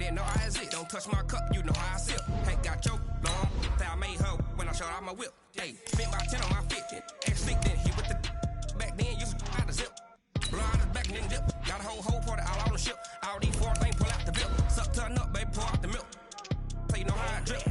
Yeah, know I exist. Don't touch my cup, you know how I sip. Hey, got your long. I made her when I showed out my whip. Hey, spent about 10 on my fit. Ex-slick then hit with the back then, used to out the zip. Blow out his back and then dip. Got a whole party all on the ship. All these four things pull out the bill. Suck to a nut, baby, pour out the milk. So you know how I drip.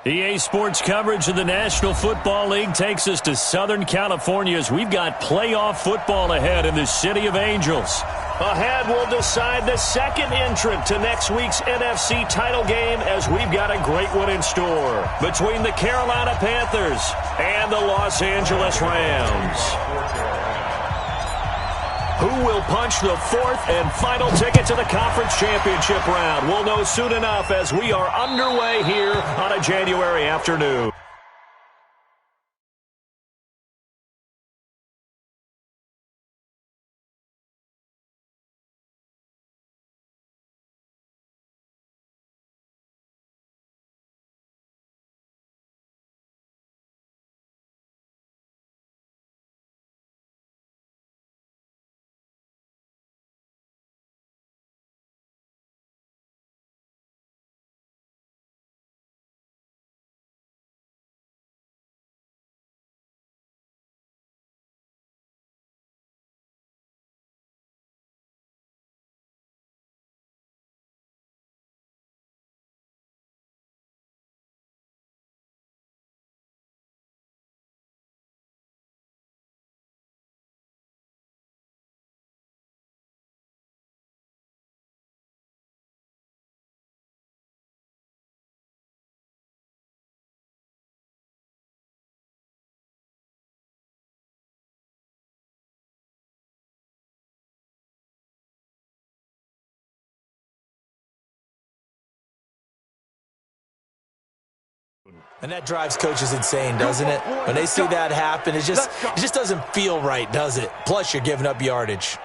EA Sports coverage of the National Football League takes us to Southern California as we've got playoff football ahead in the City of Angels. Ahead, we'll decide the second entrant to next week's NFC title game as we've got a great one in store between the Carolina Panthers and the Los Angeles Rams. Who will punch the fourth and final ticket to the conference championship round? We'll know soon enough as we are underway here on a January afternoon. And that drives coaches insane, doesn't it? When they see that happen, it just doesn't feel right, does it? Plus, you're giving up yardage.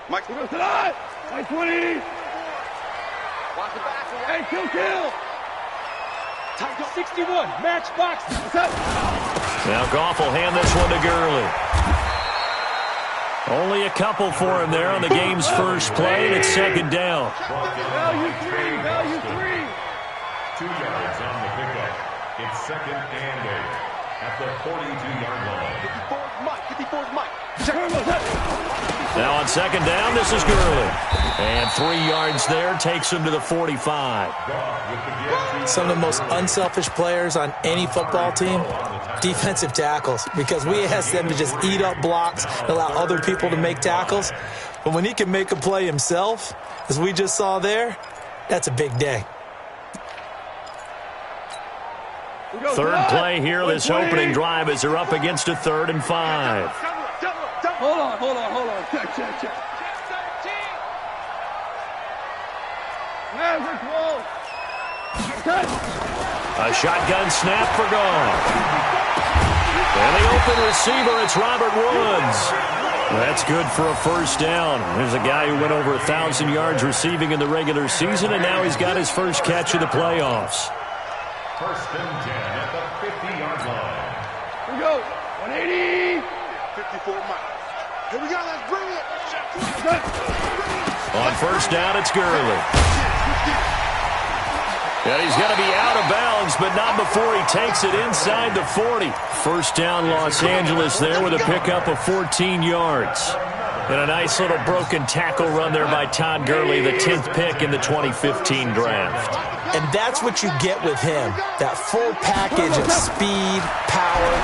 Mike, we go to that! Mike 20! Watch the back. Hey, kill! Tight 61, match box. Now Goff will hand this one to Gurley. Only a couple for him there on the game's first play, and it's second down. Value three. 2 yards on the pickup. It's second and 8 at the 42-yard line. 54's Mike. Now on second down, this is Gurley. And 3 yards there takes him to the 45. Some of the most unselfish players on any football team, defensive tackles, because we ask them to just eat up blocks and allow other people to make tackles. But when he can make a play himself, as we just saw there, that's a big day. Third play here, this opening drive as they're up against a 3rd and 5. Hold on. Check. A shotgun snap for Goff. And the open receiver, it's Robert Woods. That's good for a first down. There's a guy who went over 1,000 yards receiving in the regular season, and now he's got his first catch of the playoffs. First and 10 at the 50-yard line. Here we go. 180. 54 Mike. Here we go. Let's bring it. On first down, it's Gurley. And he's going to be out of bounds, but not before he takes it inside the 40. First down, Los Angeles there with a pickup of 14 yards. And a nice little broken tackle run there by Todd Gurley, the 10th pick in the 2015 draft. And that's what you get with him, that full package of speed, power,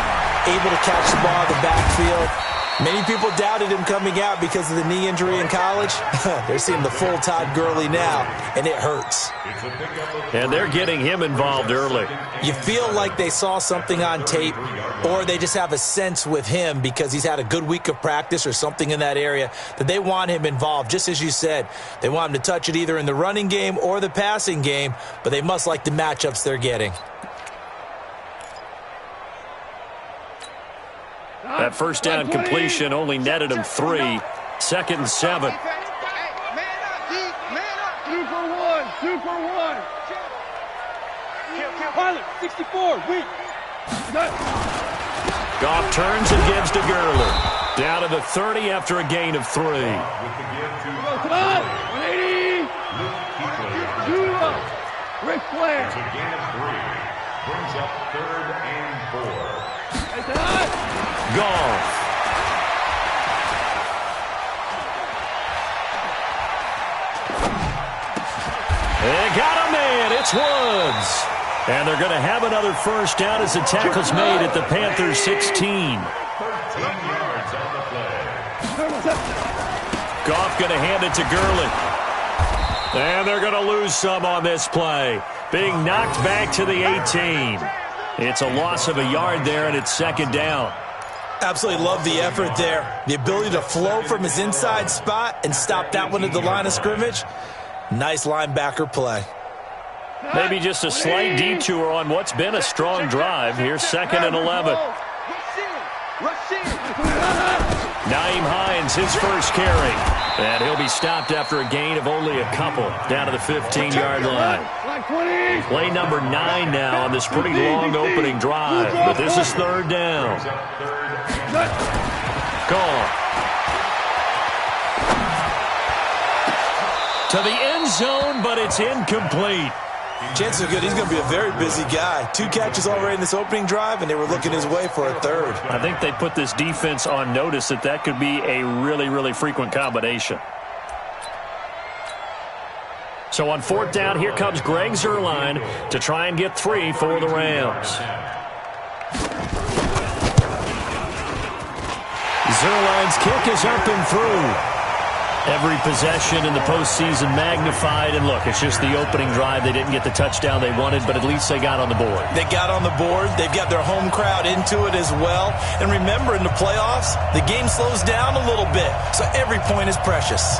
able to catch the ball in the backfield. Many people doubted him coming out because of the knee injury in college. They're seeing the full Todd Gurley now, and it hurts. And they're getting him involved early. You feel like they saw something on tape, or they just have a sense with him because he's had a good week of practice or something in that area that they want him involved. Just as you said, they want him to touch it either in the running game or the passing game, but they must like the matchups they're getting. That first down completion only netted him 3. 2nd and 7. Super one. Pilot, 64, weak. Goff turns and gives to Gurley. Down to the 30 after a gain of 3. Come on, 180. Ric Flair. It's a gain of 3. Brings up 3rd and 4. Goff. They got a man. It's Woods. And they're going to have another first down as the tackle's made at the Panthers' 16. 13 yards on the play. Goff going to hand it to Gurley. And they're going to lose some on this play. Being knocked back to the 18. It's a loss of a yard there, and it's 2nd down. Absolutely love the effort there. The ability to flow from his inside spot and stop that one at the line of scrimmage. Nice linebacker play. Maybe just a slight detour on what's been a strong drive. Here's 2nd and 11. Nyheim Hines, his first carry. And he'll be stopped after a gain of only a couple down to the 15-yard line. Play number 9 now on this pretty long opening drive. But this is 3rd down. Gone. To the end zone, but it's incomplete. Chances are good he's going to be a very busy guy. 2 catches already in this opening drive, and they were looking his way for a 3rd. I think they put this defense on notice that could be a really, really frequent combination. So on 4th down, here comes Greg Zuerlein to try and get 3 for the Rams. Zuerlein's kick is up and through. Every possession in the postseason magnified. And look, it's just the opening drive. They didn't get the touchdown they wanted, but at least they got on the board. They got on the board. They've got their home crowd into it as well. And remember, in the playoffs, the game slows down a little bit, so every point is precious.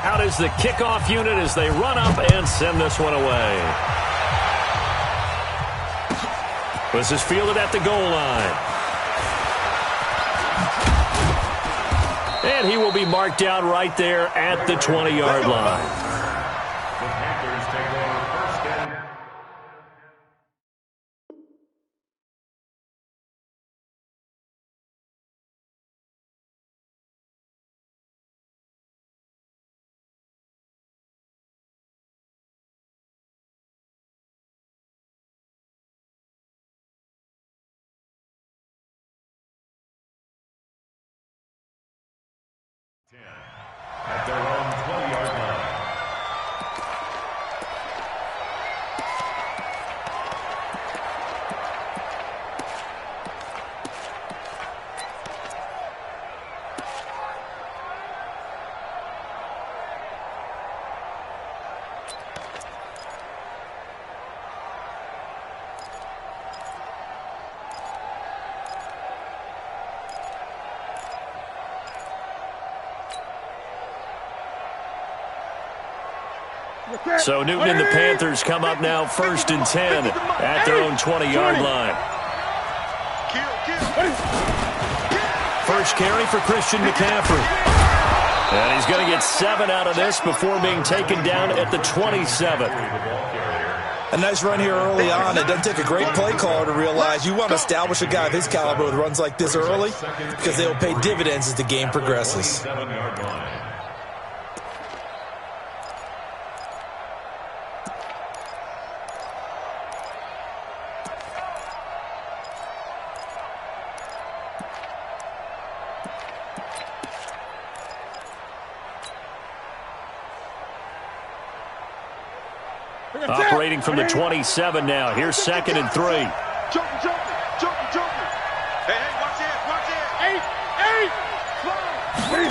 Out is the kickoff unit as they run up and send this one away. This is fielded at the goal line. And he will be marked down right there at the 20-yard line. The Panthers take over 1st down. At their own 20-yard line. So Newton and the Panthers come up now 1st and 10 at their own 20-yard line. First carry for Christian McCaffrey. And he's going to get 7 out of this before being taken down at the 27. A nice run here early on. It doesn't take a great play caller to realize you want to establish a guy of his caliber with runs like this early because they will pay dividends as the game progresses. Operating from the 27 now. Here's 2nd and 3. Jumping. Hey, watch it. 8.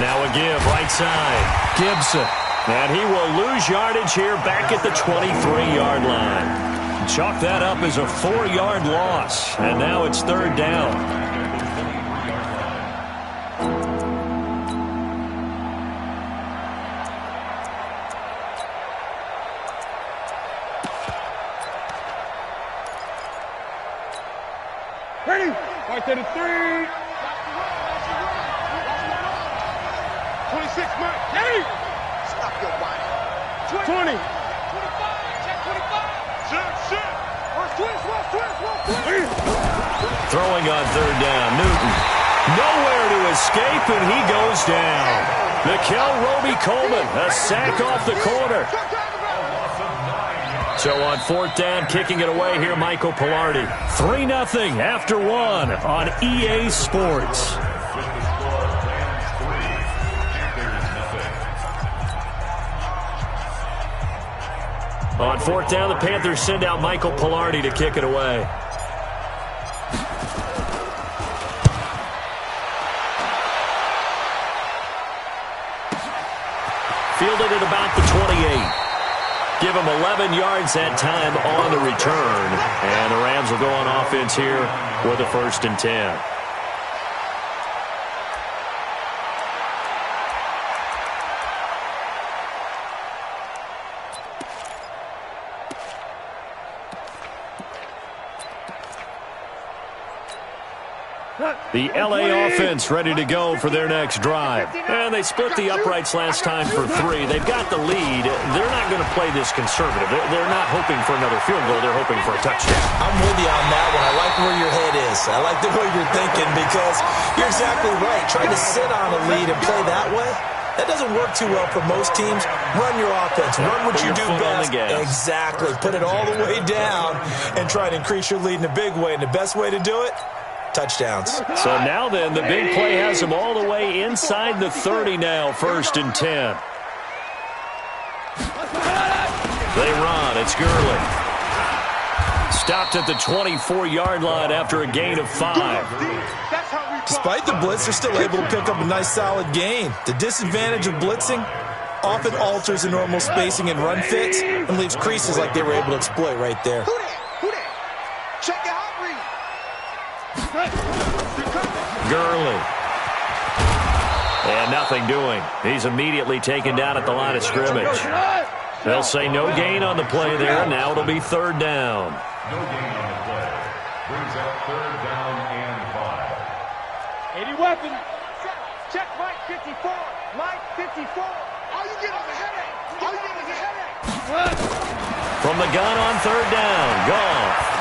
Now a give, right side. Gibson. And he will lose yardage here back at the 23-yard line. Chalk that up as a 4-yard loss. And now it's 3rd down. Ready? Right to the 3. 26, Mike. Ready? Stop your body. 20. 25. Check 25. Shit. Watch twist. Throwing on 3rd down. Newton. Nowhere to escape, and he goes down. Mikel Roby-Coleman, a sack off the corner. So on 4th down, kicking it away here, Michael Pilardi. 3-0 after 1 on EA Sports. On 4th down, the Panthers send out Michael Pilardi to kick it away. Fielded at about the 28. Give him 11 yards that time on the return. And the Rams will go on offense here with a 1st and 10. The LA offense ready to go for their next drive. And they split the uprights last time for 3. They've got the lead. They're not going to play this conservative. They're not hoping for another field goal. They're hoping for a touchdown. I'm with you on that one. I like where your head is. I like the way you're thinking because you're exactly right. Trying to sit on a lead and play that way, that doesn't work too well for most teams. Run your offense. Run what you do best. Exactly. Put it all the way down and try to increase your lead in a big way. And the best way to do it, touchdowns. So now then, the big play has them all the way inside the 30 now, 1st and 10. They run. It's Gurley. Stopped at the 24-yard line after a gain of 5. Despite the blitz, they're still able to pick up a nice solid gain. The disadvantage of blitzing often alters the normal spacing and run fits and leaves creases like they were able to exploit right there. Who that? Check your hot read. Gurley. And nothing doing. He's immediately taken down at the line of scrimmage. They'll say no gain on the play there. Now it'll be 3rd down. No gain on the play. Brings up 3rd down and 5. 80 weapon. Check Mike 54. Mike 54. All you get is a headache. From the gun on 3rd down. Goff.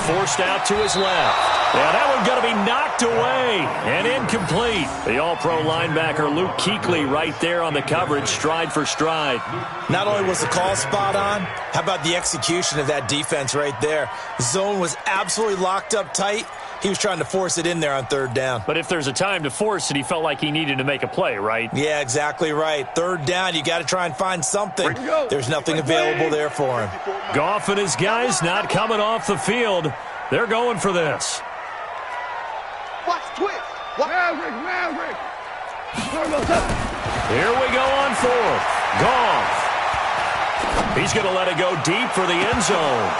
Forced out to his left. Yeah, that one's going to be knocked away and incomplete. The all-pro linebacker Luke Kuechly right there on the coverage, stride for stride. Not only was the call spot on, how about the execution of that defense right there? The zone was absolutely locked up tight. He was trying to force it in there on 3rd down. But if there's a time to force it, he felt like he needed to make a play, right? Yeah, exactly right. 3rd down, you got to try and find something. There's nothing available there for him. Goff and his guys not coming off the field. They're going for this. Watch twist. Maverick. Here we go on 4th. Goff. He's going to let it go deep for the end zone.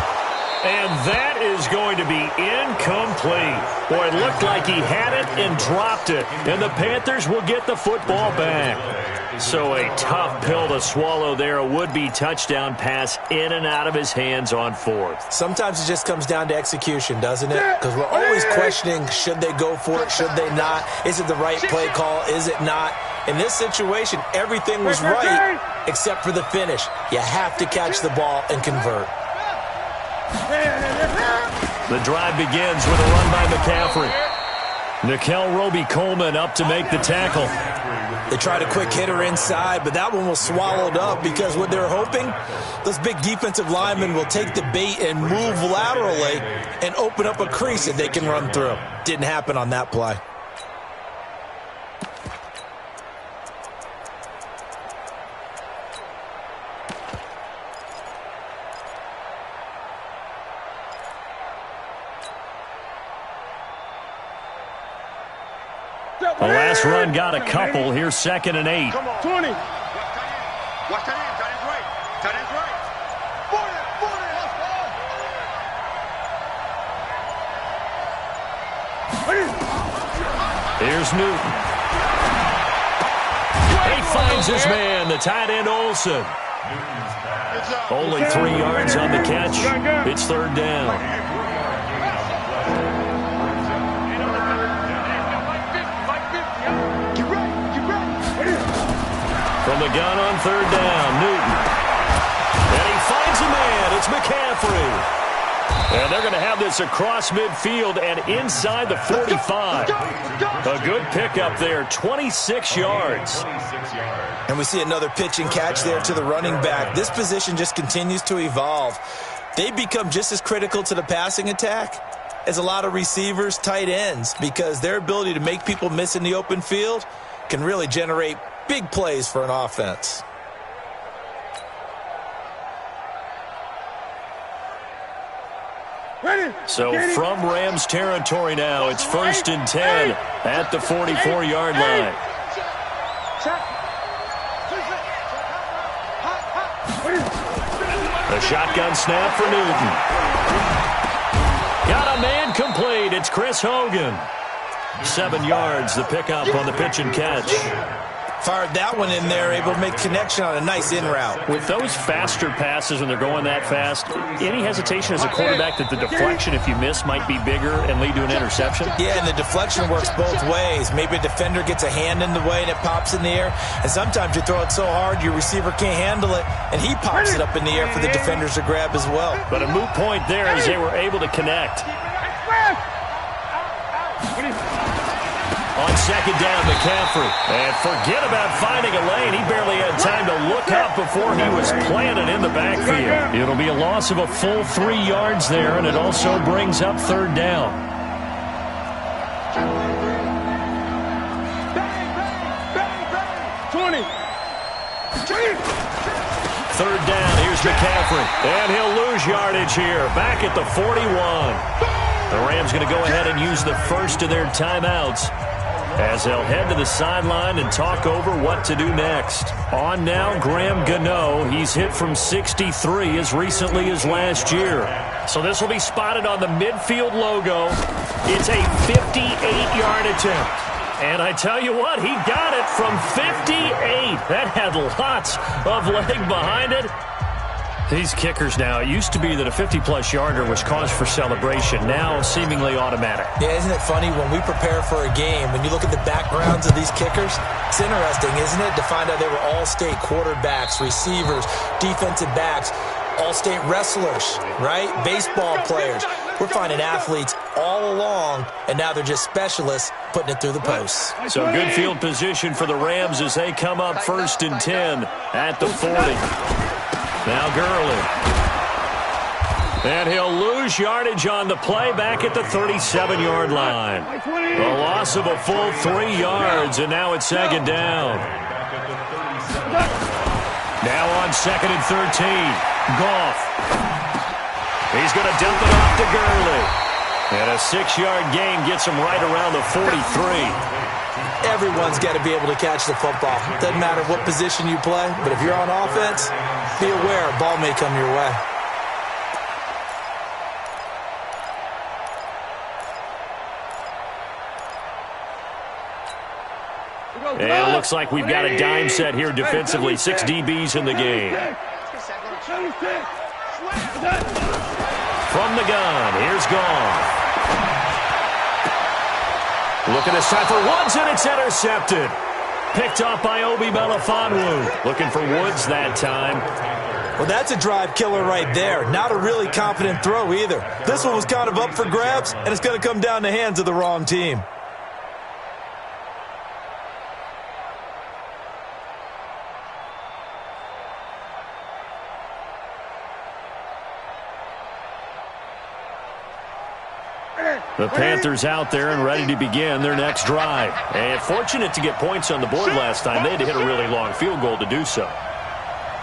And that is going to be incomplete. Boy, it looked like he had it and dropped it. And the Panthers will get the football back. So a tough pill to swallow there. A would-be touchdown pass in and out of his hands on fourth. Sometimes it just comes down to execution, doesn't it? Because we're always questioning, should they go for it, should they not? Is it the right play call, is it not? In this situation, everything was right except for the finish. You have to catch the ball and convert. The drive begins with a run by McCaffrey. Nickel Roby-Coleman up to make the tackle. They tried a quick hitter inside, but that one was swallowed up because what they're hoping, those big defensive linemen will take the bait and move laterally and open up a crease that they can run through. Didn't happen on that play. The last run got a couple. Here's 2nd and 8. 20. Watch that end. Tight end's right. Tight end's right. 40. Here's Newton. He finds his man, the tight end Olsen. Only 3 yards on the catch. It's 3rd down. From the gun on 3rd down, Newton. And he finds a man. It's McCaffrey. And they're going to have this across midfield and inside the 45. A good pickup there, 26 yards. And we see another pitch and catch there to the running back. This position just continues to evolve. They become just as critical to the passing attack as a lot of receivers, tight ends, because their ability to make people miss in the open field can really generate big plays for an offense. So from Rams territory now, it's 1st and 10 at the 44-yard line. A shotgun snap for Newton. Got a man complete. It's Chris Hogan. 7 yards, the pickup on the pitch and catch. Fired that one in there, able to make connection on a nice in route. With those faster passes when they're going that fast, any hesitation as a quarterback that the deflection, if you miss, might be bigger and lead to an interception? Yeah, and the deflection works both ways. Maybe a defender gets a hand in the way and it pops in the air. And sometimes you throw it so hard your receiver can't handle it, and he pops it up in the air for the defenders to grab as well. But a moot point there as they were able to connect. On 2nd down, McCaffrey. And forget about finding a lane. He barely had time to look up before he was planted in the backfield. It'll be a loss of a full 3 yards there, and it also brings up 3rd down. Third down, here's McCaffrey. And he'll lose yardage here, back at the 41. The Rams going to go ahead and use the first of their timeouts as they'll head to the sideline and talk over what to do next. On now, Graham Gano. He's hit from 63 as recently as last year. So this will be spotted on the midfield logo. It's a 58-yard attempt. And I tell you what, he got it from 58. That had lots of leg behind it. These kickers now, it used to be that a 50-plus yarder was cause for celebration. Now, seemingly automatic. Yeah, isn't it funny when we prepare for a game, when you look at the backgrounds of these kickers, it's interesting, isn't it, to find out they were all-state quarterbacks, receivers, defensive backs, all-state wrestlers, right? Baseball players. We're finding athletes all along, and now they're just specialists putting it through the posts. So good field position for the Rams as they come up 1st and 10 at the 40. Now Gurley. And he'll lose yardage on the play back at the 37-yard line. A loss of a full 3 yards, and now it's 2nd down. Now on 2nd and 13. Goff. He's going to dump it off to Gurley. And a 6-yard gain gets him right around the 43. Everyone's got to be able to catch the football. Doesn't matter what position you play, but if you're on offense, be aware a ball may come your way. And it looks like we've got a dime set here defensively. 6 DBs in the game. From the gun, here's Goff. Looking this time for Woods, and it's intercepted. Picked off by Obi Melifonwu. Looking for Woods that time. Well, that's a drive killer right there. Not a really confident throw either. This one was kind of up for grabs, and it's going to come down the hands of the wrong team. The Panthers out there and ready to begin their next drive. And fortunate to get points on the board last time. They had to hit a really long field goal to do so.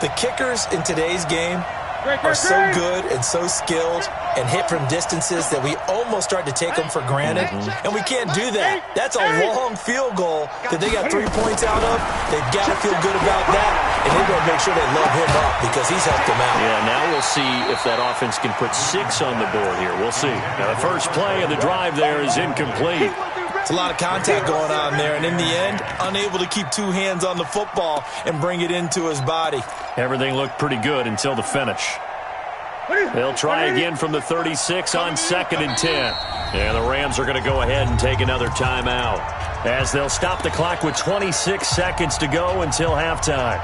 The kickers in today's game are so good and so skilled and hit from distances that we almost start to take them for granted. And we can't do that. That's a long field goal that they got 3 points out of. They've got to feel good about that, and they're going to make sure they load him up because he's helped them out. Yeah, now we'll see if that offense can put 6 on the board here. We'll see. Now, the first play of the drive there is incomplete. It's a lot of contact going on there, and in the end, unable to keep 2 hands on the football and bring it into his body. Everything looked pretty good until the finish. They'll try again from the 36 on 2nd and 10. And the Rams are going to go ahead and take another timeout, as they'll stop the clock with 26 seconds to go until halftime.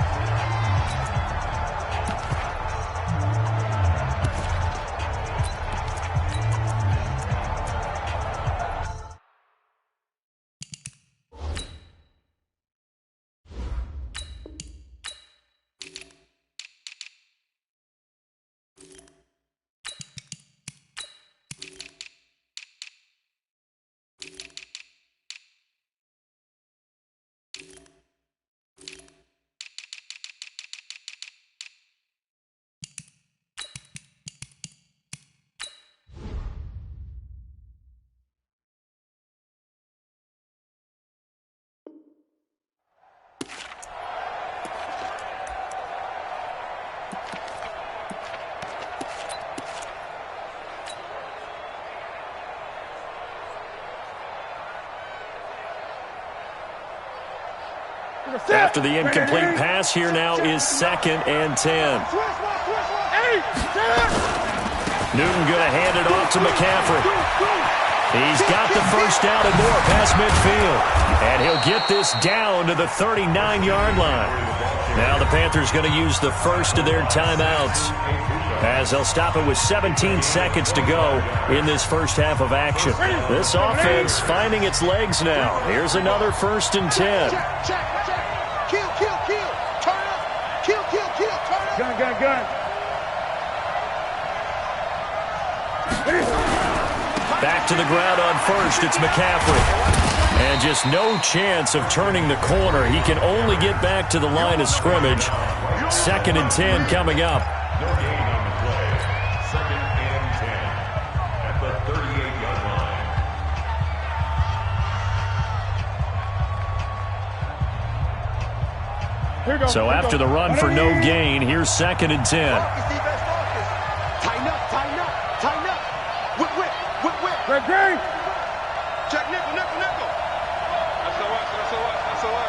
After the incomplete pass, here now is 2nd and 10. Newton going to hand it off to McCaffrey. He's got the first down and more past midfield. And he'll get this down to the 39-yard line. Now the Panthers going to use the first of their timeouts, as they'll stop it with 17 seconds to go in this first half of action. This offense finding its legs now. Here's another 1st and 10. Kill, kill, kill. Turn up. Kill, kill, kill. Turn up. Gun, gun, gun. Back to the ground on 1st. It's McCaffrey. And just no chance of turning the corner. He can only get back to the line of scrimmage. 2nd and 10 coming up. No gain on the play. 2nd and 10 at the 38-yard line. So after the run for no gain, here's 2nd and 10. Tighten up, tighten up, tighten up. Whip, whip, whip, whip. Great, great. Check nickel, nickel, nickel. That's so what, that's so what, that's so what.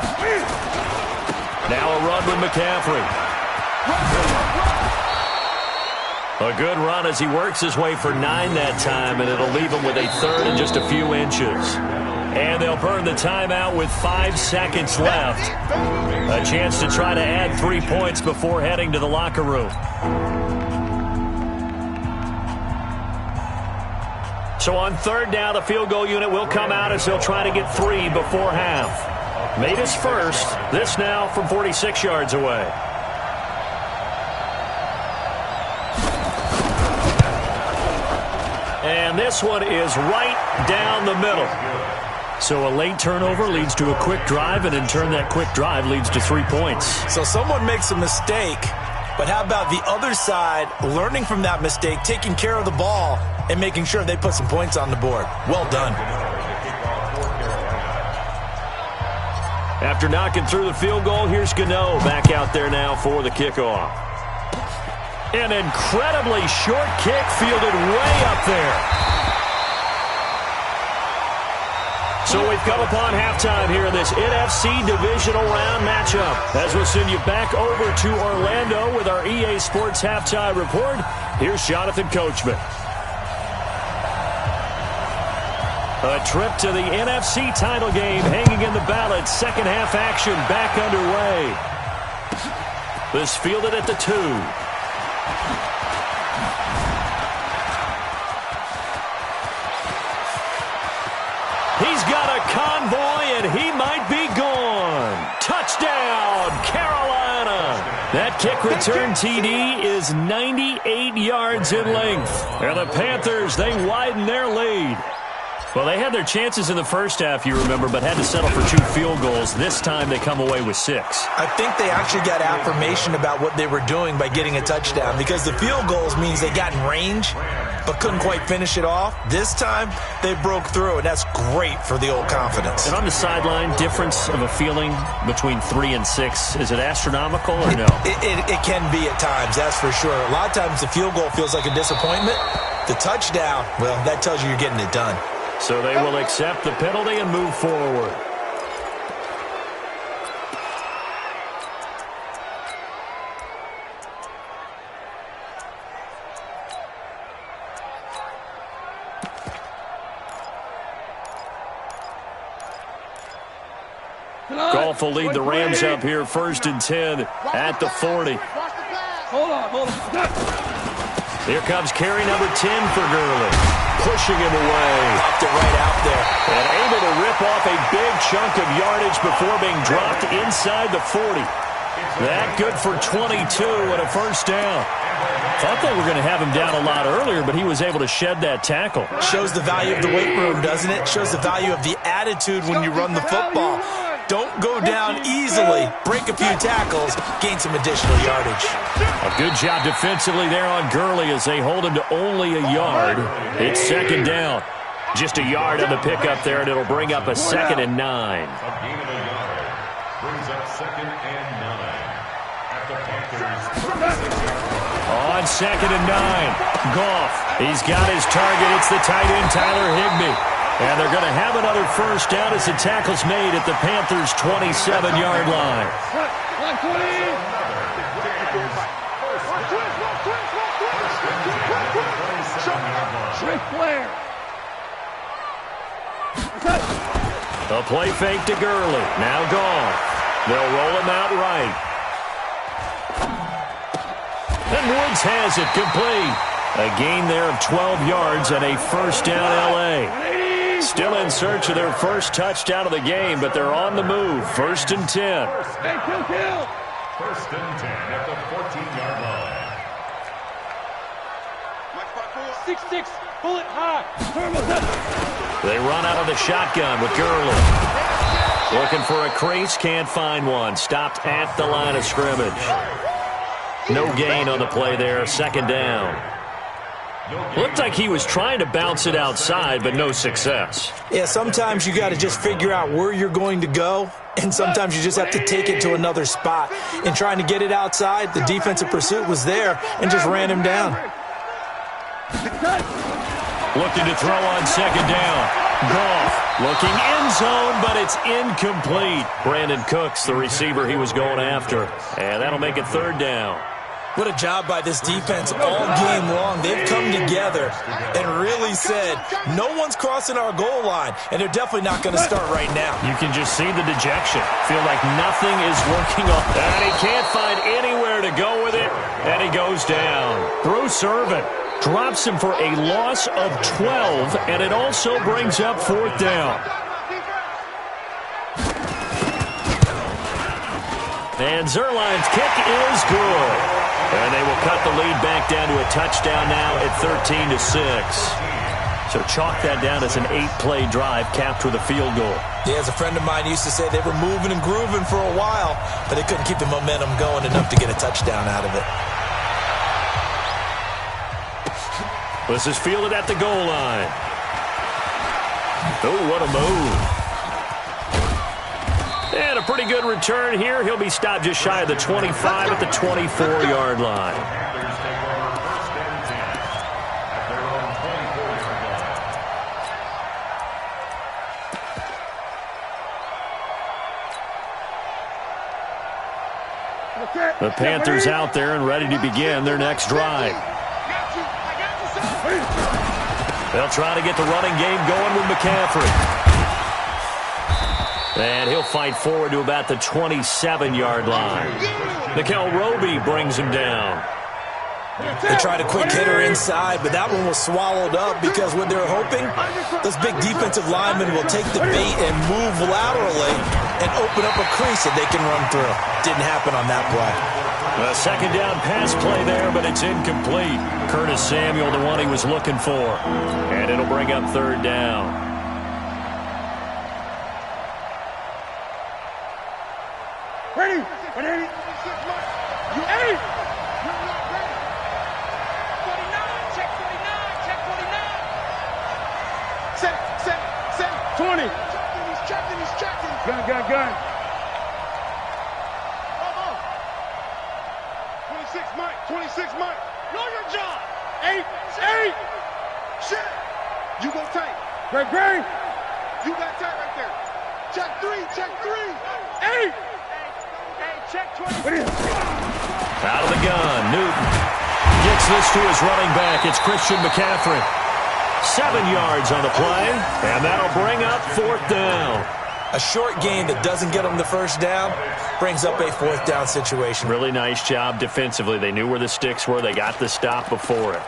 Now a run with McCaffrey. A good run as he works his way for 9 that time, and it'll leave him with a 3rd and just a few inches. And they'll burn the timeout with 5 seconds left. A chance to try to add 3 points before heading to the locker room. So on 3rd down, the field goal unit will come out as they'll try to get 3 before half. Made his first. This now from 46 yards away. And this one is right down the middle. So a late turnover leads to a quick drive, and in turn that quick drive leads to 3 points. So someone makes a mistake, but how about the other side learning from that mistake, taking care of the ball, and making sure they put some points on the board? Well done. After knocking through the field goal, here's Gano back out there now for the kickoff. An incredibly short kick fielded way up there. So we've come upon halftime here in this NFC Divisional Round matchup. As we'll send you back over to Orlando with our EA Sports Halftime Report, here's Jonathan Coachman. A trip to the NFC title game hanging in the balance. Second half action back underway. This fielded at the 2. He's got a convoy, and he might be gone. Touchdown, Carolina. That kick return TD is 98 yards in length. And the Panthers, they widen their lead. Well, they had their chances in the first half, you remember, but had to settle for 2 field goals. This time they come away with 6. I think they actually got affirmation about what they were doing by getting a touchdown, because the field goals means they got in range but couldn't quite finish it off. This time they broke through, and that's great for the old confidence. And on the sideline, difference of a feeling between 3 and 6, is it astronomical or no? It can be at times, that's for sure. A lot of times the field goal feels like a disappointment. The touchdown, well, that tells you you're getting it done. So they will accept the penalty and move forward. Goff will lead the Rams up here, 1st and 10 at the 40. Hold on. Here comes carry number 10 for Gurley. Pushing him away. Popped it right out there. And able to rip off a big chunk of yardage before being dropped inside the 40. That good for 22 and a 1st down. Thought they were going to have him down a lot earlier, but he was able to shed that tackle. Shows the value of the weight room, doesn't it? Shows the value of the attitude when you run the football. Don't go down easily. Break a few tackles. Gain some additional yardage. A good job defensively there on Gurley as they hold him to only a yard. It's 2nd down. Just a yard on the pickup there, and it'll bring up a 2nd and 9. A gain of a yard brings up 2nd and 9 at the Panthers. On 2nd and 9, Goff. He's got his target. It's the tight end, Tyler Higbee. And they're going to have another 1st down as the tackle's made at the Panthers' 27-yard line. A play fake to Gurley. Now Goff. They'll roll him out right. And Woods has it complete. A gain there of 12 yards and a 1st down L.A. Still in search of their 1st touchdown of the game, but they're on the move. 1st and 10. 1st and 10 at the 14-yard line. 6-6, bullet high. They run out of the shotgun with Gurley. Looking for a crease, can't find one. Stopped at the line of scrimmage. No gain on the play there, 2nd down. Looked like he was trying to bounce it outside, but no success. Yeah, sometimes you got to just figure out where you're going to go, and sometimes you just have to take it to another spot. In trying to get it outside, the defensive pursuit was there and just ran him down. Looking to throw on 2nd down. Goff looking end zone, but it's incomplete. Brandon Cooks, the receiver he was going after. And that'll make it 3rd down. What a job by this defense all game long. They've come together and really said, no one's crossing our goal line, and they're definitely not going to start right now. You can just see the dejection. Feel like nothing is working on. And he can't find anywhere to go with it, and he goes down. Bruce Irvin drops him for a loss of 12, and it also brings up 4th down. And Zerline's kick is good. And they will cut the lead back down to a touchdown now at 13-6. So chalk that down as an 8-play drive capped with a field goal. Yeah, as a friend of mine used to say, they were moving and grooving for a while, but they couldn't keep the momentum going enough to get a touchdown out of it. This is fielded at the goal line. Oh, what a move. And a pretty good return here. He'll be stopped just shy of the 25 at the 24-yard line. The Panthers out there and ready to begin their next drive. They'll try to get the running game going with McCaffrey. And he'll fight forward to about the 27-yard line. Nickel Roby brings him down. They tried a quick hitter inside, but that one was swallowed up because what they're hoping, those big defensive linemen will take the bait and move laterally and open up a crease that they can run through. Didn't happen on that play. A second down pass play there, but it's incomplete. Curtis Samuel, the one he was looking for. And it'll bring up third down. Ready? Ready? You ready? 20. He's checking. Gun. Come on. 26, Mike. Know your job. 8. Shit. You go tight. Great. You got tight right there. Check 3. 8. Hey, check 20. Out of the gun, Newton gets this to his running back. It's Christian McCaffrey. 7 yards on the play, and that'll bring up fourth down. A short gain that doesn't get them the first down brings up a fourth down situation. Really nice job defensively. They knew where the sticks were. They got the stop before it.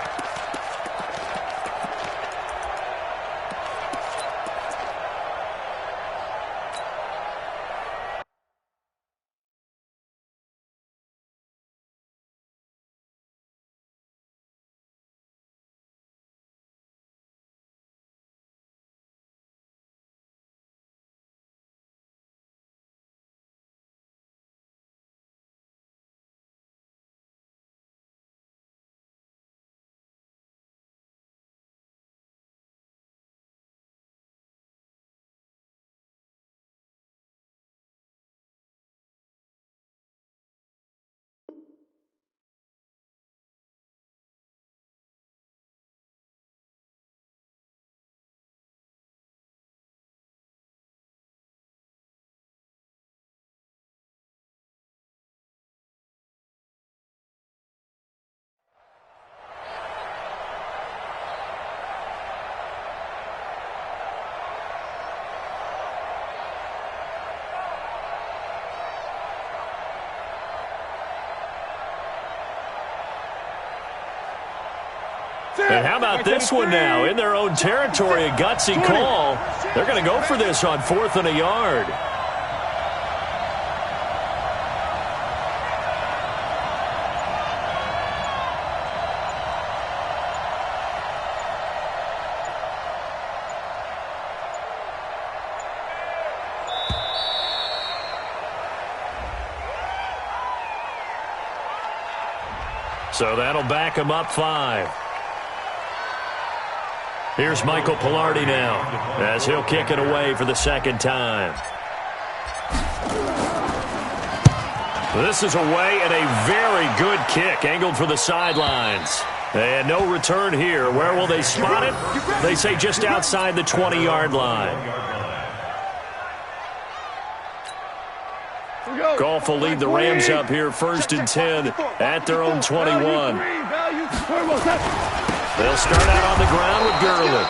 And how about this one now? In their own territory, a gutsy call. They're going to go for this on 4th and a yard. So that'll back them up 5. Here's Michael Pilardi now, as he'll kick it away for the second time. This is away and a very good kick, angled for the sidelines. And no return here. Where will they spot it? They say just outside the 20-yard line. Goff will lead the Rams up here 1st and 10 at their own 21. They'll start out on the ground with Gurley.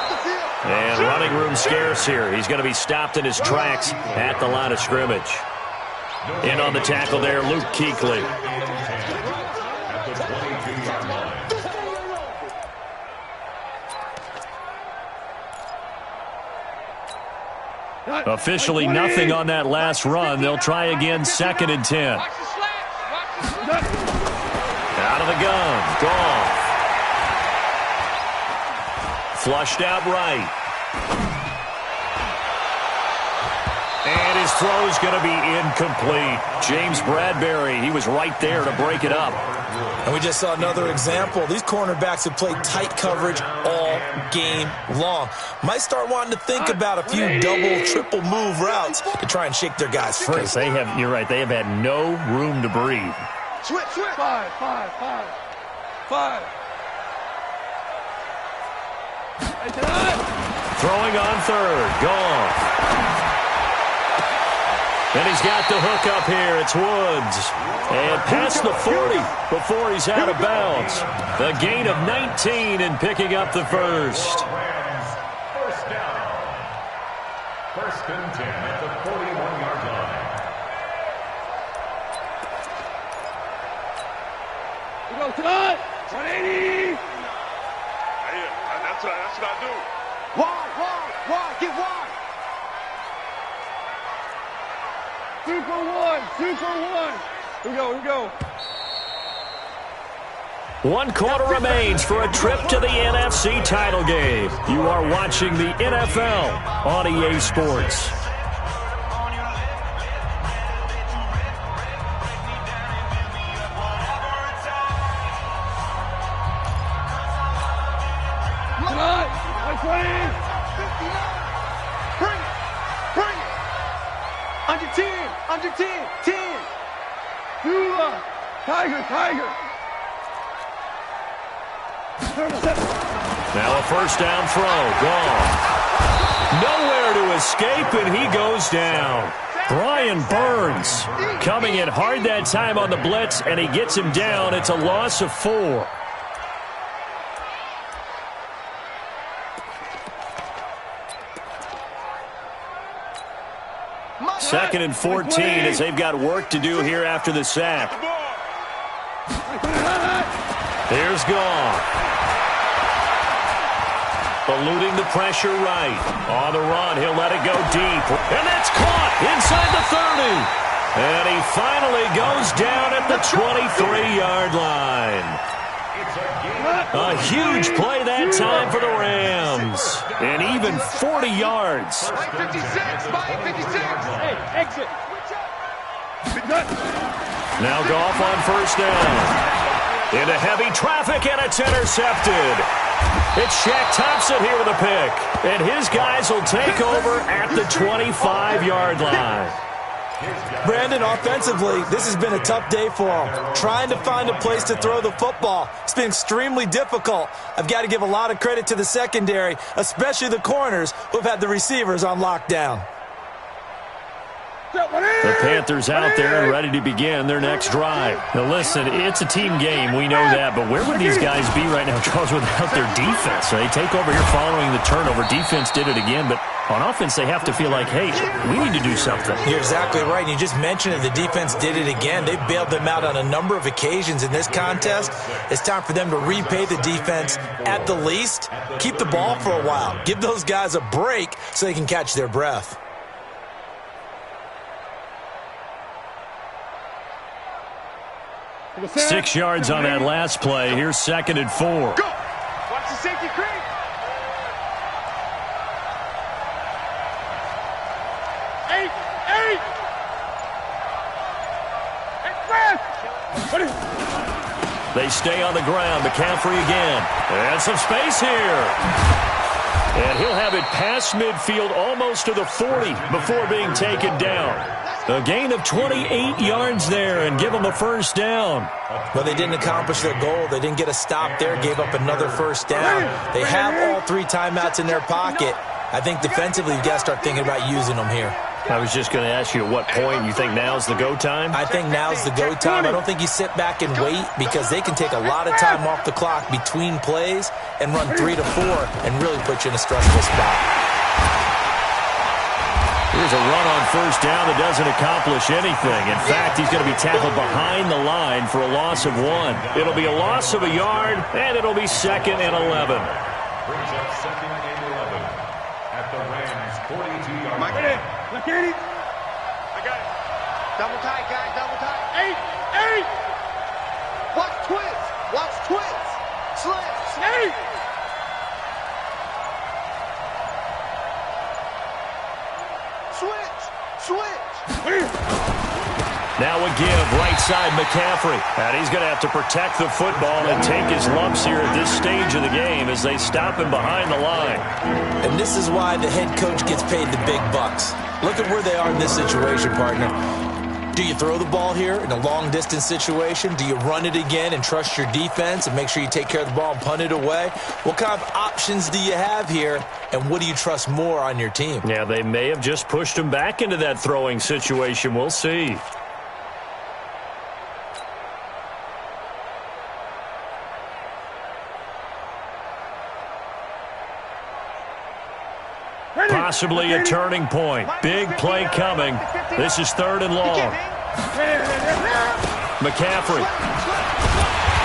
And running room scarce here. He's going to be stopped in his tracks at the line of scrimmage. In on the tackle there, Luke Kuechly. Officially nothing on that last run. They'll try again 2nd and 10. Out of the gun, Goff. Flushed out right. And his throw is going to be incomplete. James Bradbury, he was right there to break it up. And we just saw another example. These cornerbacks have played tight coverage all game long. Might start wanting to think about a few double, triple move routes to try and shake their guys free. Because they have, you're right, they have had no room to breathe. Switch. 5. Throwing on 3rd, Goff. And he's got the hook up here. It's Woods. And past the 40 before he's out of bounds. The gain of 19 and picking up the first. First down. First and 10 at the 41-yard line. You go tonight. 180. That's what I do. Wide. Get wide. 2 for 1. 2 for 1. Here we go. 1 quarter remains for a trip to the NFC title game. You are watching the NFL on EA Sports. Under 10. 10. Tiger. Now a first down throw. Gone. Nowhere to escape, and he goes down. Brian Burns coming in hard that time on the blitz, and he gets him down. It's a loss of 4. Second and 14 as they've got work to do here after the sack. Here's Gone. Eluding the pressure right. On the run, he'll let it go deep. And that's caught inside the 30. And he finally goes down at the 23-yard line. A huge play that time for the Rams. And even 40 yards. 56. Hey, exit. Now Goff on first down. Into heavy traffic, and it's intercepted. It's Shaq Thompson here with a pick. And his guys will take over at the 25-yard line. Brandon, offensively, this has been a tough day for him. Trying to find a place to throw the football. It's been extremely difficult. I've got to give a lot of credit to the secondary, especially the corners who have had the receivers on lockdown. The Panthers out there and ready to begin their next drive. Now listen, it's a team game, we know that, but where would these guys be right now, Charles, without their defense? So they take over here following the turnover. Defense did it again, but on offense they have to feel like, hey, we need to do something. You're exactly right. You just mentioned it. The defense did it again. They bailed them out on a number of occasions in this contest. It's time for them to repay the defense at the least. Keep the ball for a while. Give those guys a break so they can catch their breath. Six yards on that last play. Here's second and 4. Go! Watch the safety creep. Eight. They stay on the ground. McCaffrey again. And some space here. And he'll have it past midfield almost to the 40 before being taken down. A gain of 28 yards there and give them a first down. Well, they didn't accomplish their goal. They didn't get a stop there, gave up another first down. They have all 3 timeouts in their pocket. I think defensively you've got to start thinking about using them here. I was just going to ask you at what point you think now's the go time? I think now's the go time. I don't think you sit back and wait because they can take a lot of time off the clock between plays and run 3 to 4 and really put you in a stressful spot. Here's a run on first down that doesn't accomplish anything. In fact, he's going to be tackled behind the line for a loss of 1. It'll be a loss of a yard, and it'll be second and 11. Brings up second and 11 at the Rams' 42-yard line. Look at it. I got it. Double tight, guys. Double tight. 8. Watch twins. Slants. 8. Switch. Now a give, right side McCaffrey. And he's going to have to protect the football and take his lumps here at this stage of the game as they stop him behind the line. And this is why the head coach gets paid the big bucks. Look at where they are in this situation, partner. Do you throw the ball here in a long-distance situation? Do you run it again and trust your defense and make sure you take care of the ball and punt it away? What kind of options do you have here, and what do you trust more on your team? Yeah, they may have just pushed him back into that throwing situation. We'll see. Possibly a turning point. Big play coming. This is 3rd and long. McCaffrey.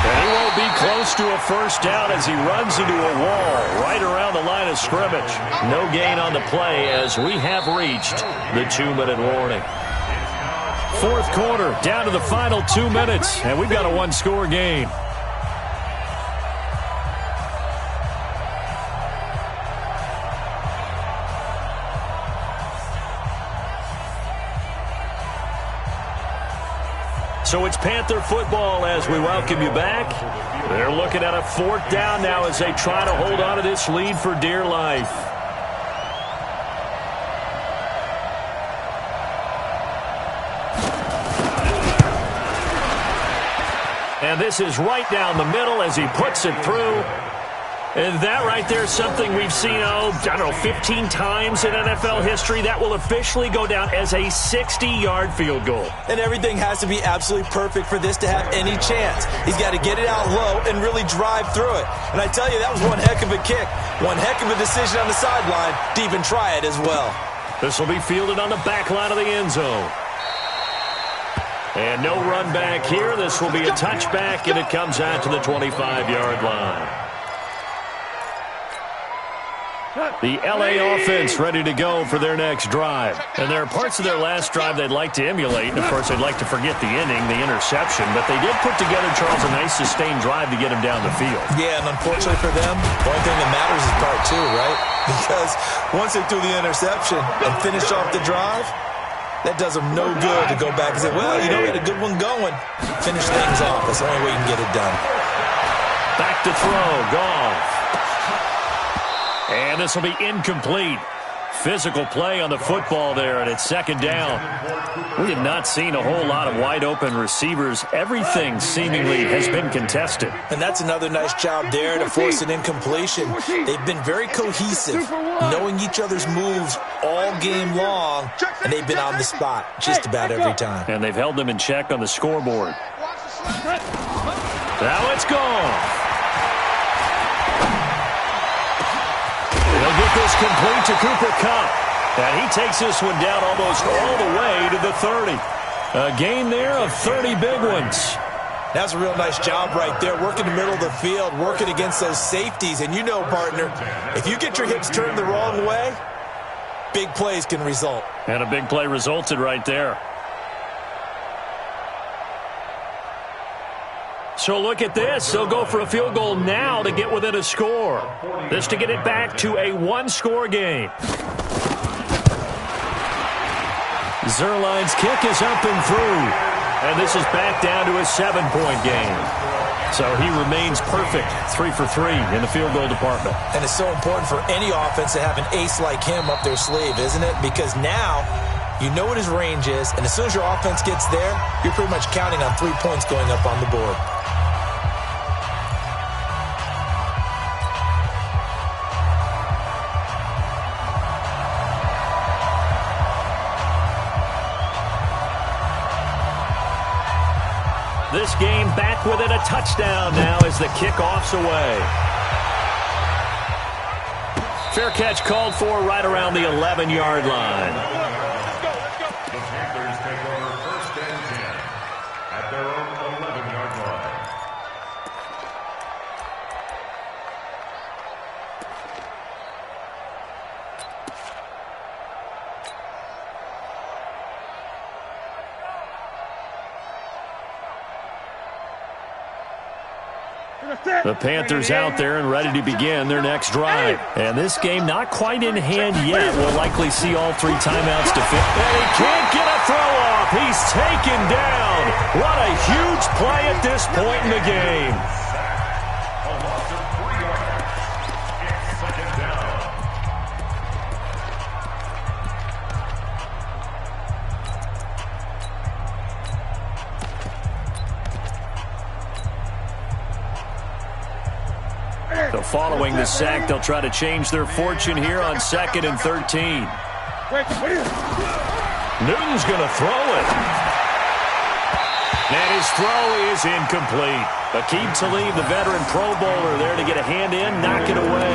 And he won't be close to a first down as he runs into a wall right around the line of scrimmage. No gain on the play as we have reached the 2-minute warning. 4th quarter, down to the final 2 minutes, and we've got a 1-score game. So it's Panther football as we welcome you back. They're looking at a 4th down now as they try to hold on to this lead for dear life. And this is right down the middle as he puts it through. And that right there is something we've seen, I don't know, 15 times in NFL history. That will officially go down as a 60-yard field goal. And everything has to be absolutely perfect for this to have any chance. He's got to get it out low and really drive through it. And I tell you, that was one heck of a kick. One heck of a decision on the sideline to even try it as well. This will be fielded on the back line of the end zone. And no run back here. This will be a touchback, and it comes out to the 25-yard line. The L.A. offense ready to go for their next drive. And there are parts of their last drive they'd like to emulate. And, of course, they'd like to forget the inning, the interception. But they did put together, Charles, a nice sustained drive to get him down the field. Yeah, and unfortunately for them, the only thing that matters is part 2, right? Because once they threw the interception and finished off the drive, that does them no good to go back and say, well, you know, we had a good one going. Finish things off. That's the only way you can get it done. Back to throw. Goff. And this will be incomplete. Physical play on the football there, and it's 2nd down. We have not seen a whole lot of wide-open receivers. Everything seemingly has been contested. And that's another nice job there to force an incompletion. They've been very cohesive, knowing each other's moves all game long, and they've been on the spot just about every time. And they've held them in check on the scoreboard. Now it's gone. He'll get this complete to Cooper Kupp. And he takes this one down almost all the way to the 30. A gain there of 30 big ones. That's a real nice job right there, working the middle of the field, working against those safeties. And you know, partner, if you get your hips turned the wrong way, big plays can result. And a big play resulted right there. So look at this. They'll go for a field goal now to get within a score. This to get it back to a 1-score game. Zerline's kick is up and through. And this is back down to a 7-point game. So he remains perfect, 3 for 3 in the field goal department. And it's so important for any offense to have an ace like him up their sleeve, isn't it? Because now you know what his range is, and as soon as your offense gets there, you're pretty much counting on 3 points going up on the board. This game back within a touchdown now as the kickoff's away. Fair catch called for right around the 11-yard line. The Panthers take over 1st and 10 at their own 11-yard line. The Panthers out there and ready to begin their next drive. And this game not quite in hand yet. We'll likely see all 3 timeouts to fit. And he can't get a throw off. He's taken down. What a huge play at this point in the game. A loss of 3 yards. It's 2nd down. So following the sack, they'll try to change their fortune here on 2nd and 13. Newton's going to throw it. And his throw is incomplete. Aqib Talib, the veteran Pro Bowler, there to get a hand in, knock it away.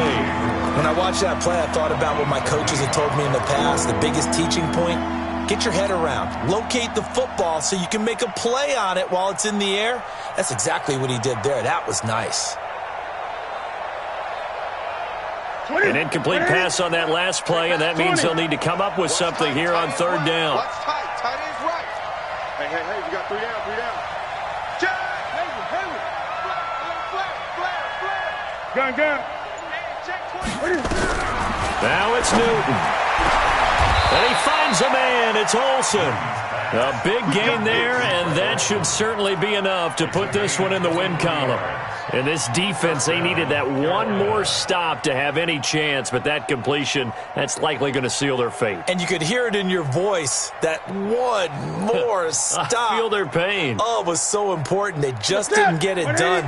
When I watched that play, I thought about what my coaches had told me in the past. The biggest teaching point, get your head around. Locate the football so you can make a play on it while it's in the air. That's exactly what he did there. That was nice. An incomplete pass on that last play, and that means they'll need to come up with something here on 3rd down. Tight end's right. Hey, we got 3 down, 3 down. Check! Flat. Gun. Now it's Newton. And he finds a man. It's Olsen. A big gain there, and that should certainly be enough to put this one in the win column. And this defense, they needed that one more stop to have any chance, but that completion, that's likely going to seal their fate. And you could hear it in your voice, that one more stop. I feel their pain. Oh, it was so important. They just didn't get it done.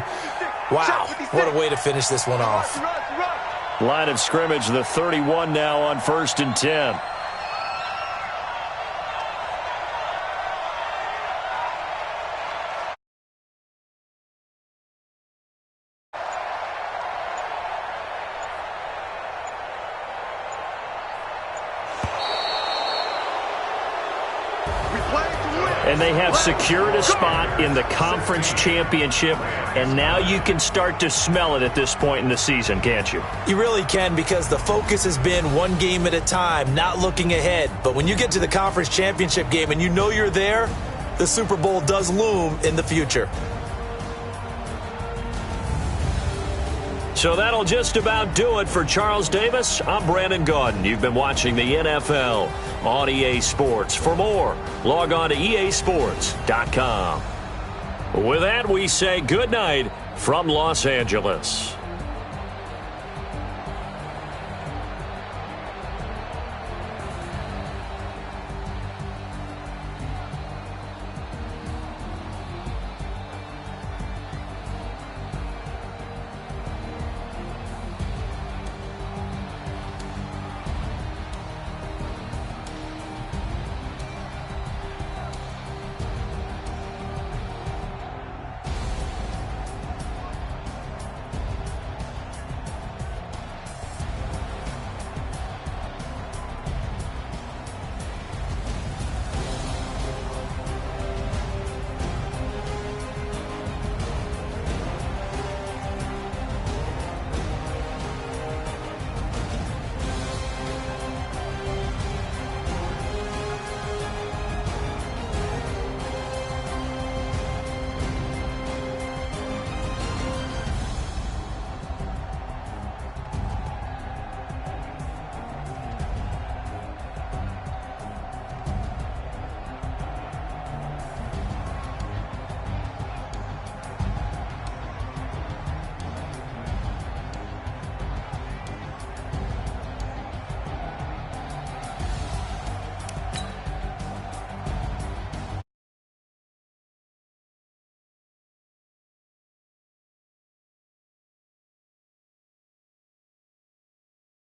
Wow, what a way to finish this one off. Line of scrimmage, the 31 now on 1st and 10. And they have secured a spot in the conference championship, and now you can start to smell it at this point in the season, can't you? You really can, because the focus has been one game at a time, not looking ahead. But when you get to the conference championship game and you know you're there, the Super Bowl does loom in the future. So that'll just about do it for Charles Davis. I'm Brandon Gaudin. You've been watching the NFL on EA Sports. For more, log on to easports.com. With that, we say good night from Los Angeles.